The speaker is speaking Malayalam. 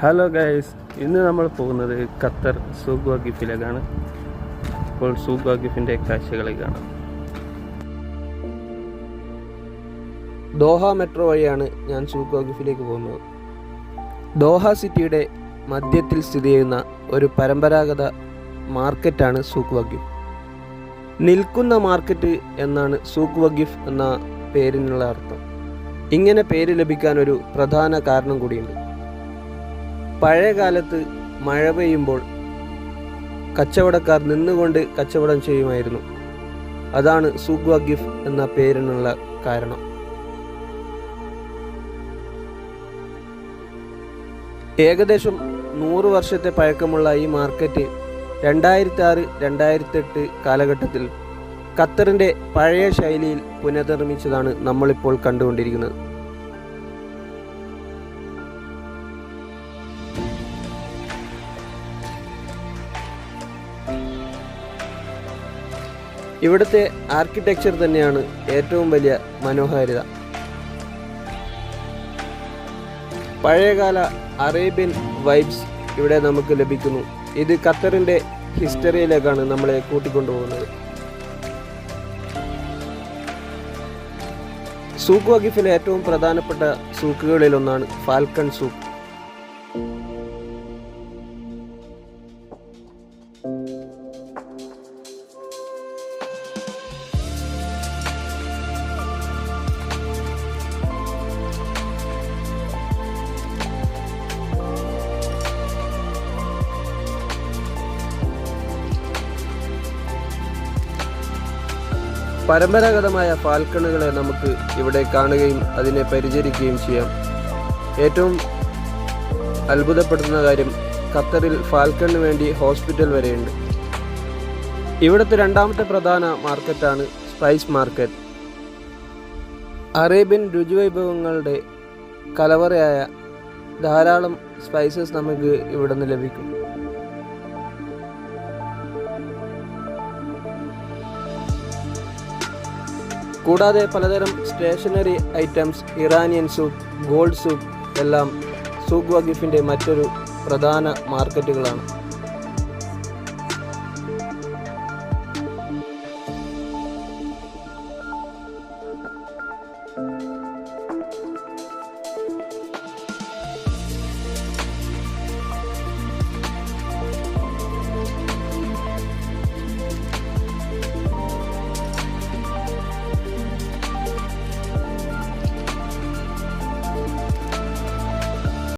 ഹലോ ഗൈസ്, ഇന്ന് നമ്മൾ പോകുന്നത് ഖത്തർ സൂഖ് വഖീഫിലേക്കാണ്. ഇപ്പോൾ സൂഖ് വഖീഫിൻ്റെ കാഴ്ചകളെ കാണാം. ദോഹ മെട്രോ വഴിയാണ് ഞാൻ സൂഖ് വഖീഫിലേക്ക് പോകുന്നത്. ദോഹ സിറ്റിയുടെ മധ്യത്തിൽ സ്ഥിതി ചെയ്യുന്ന ഒരു പരമ്പരാഗത മാർക്കറ്റാണ് സൂഖ് വഖീഫ്. നിൽക്കുന്ന മാർക്കറ്റ് എന്നാണ് സൂഖ് വഖീഫ് എന്ന പേരിനുള്ള അർത്ഥം. ഇങ്ങനെ പേര് ലഭിക്കാൻ ഒരു പ്രധാന കാരണം കൂടിയുണ്ട്. പഴയ കാലത്ത് മഴ പെയ്യുമ്പോൾ കച്ചവടക്കാർ നിന്നുകൊണ്ട് കച്ചവടം ചെയ്യുമായിരുന്നു. അതാണ് സൂഖ് വഖീഫ് എന്ന പേരിനുള്ള കാരണം. ഏകദേശം 100 വർഷത്തെ പഴക്കമുള്ള ഈ മാർക്കറ്റ് 2006-2008 കാലഘട്ടത്തിൽ ഖത്തറിൻ്റെ പഴയ ശൈലിയിൽ പുനർനിർമ്മിച്ചതാണ് നമ്മളിപ്പോൾ കണ്ടുകൊണ്ടിരിക്കുന്നത്. ഇവിടുത്തെ ആർക്കിടെക്ചർ തന്നെയാണ് ഏറ്റവും വലിയ മനോഹാരിത. പഴയകാല അറേബ്യൻ വൈബ്സ് ഇവിടെ നമുക്ക് ലഭിക്കുന്നു. ഇത് ഖത്തറിൻ്റെ ഹിസ്റ്ററിയിലേക്കാണ് നമ്മളെ കൂട്ടിക്കൊണ്ടുപോകുന്നത്. സൂഖ് വഖീഫിലെ ഏറ്റവും പ്രധാനപ്പെട്ട സൂക്കുകളിലൊന്നാണ് ഫാൽക്കൺ സൂക്ക്. പരമ്പരാഗതമായ ഫാൽക്കണുകളെ നമുക്ക് ഇവിടെ കാണുകയും അതിനെ പരിചരിക്കുകയും ചെയ്യാം. ഏറ്റവും അത്ഭുതപ്പെടുത്തുന്ന കാര്യം, ഖത്തറിൽ ഫാൽക്കണിന് വേണ്ടി ഹോസ്പിറ്റൽ വരെയുണ്ട്. ഇവിടുത്തെ രണ്ടാമത്തെ പ്രധാന മാർക്കറ്റാണ് സ്പൈസ് മാർക്കറ്റ്. അറേബ്യൻ രുചിവൈഭവങ്ങളുടെ കലവറയായ ധാരാളം സ്പൈസസ് നമുക്ക് ഇവിടെ നിന്ന് ലഭിക്കും. കൂടാതെ പലതരം stationery items, Iranian soup, gold soup എല്ലാം സൂഖ് വഖീഫിൻ്റെ മറ്റൊരു പ്രധാന മാർക്കറ്റുകളാണ്.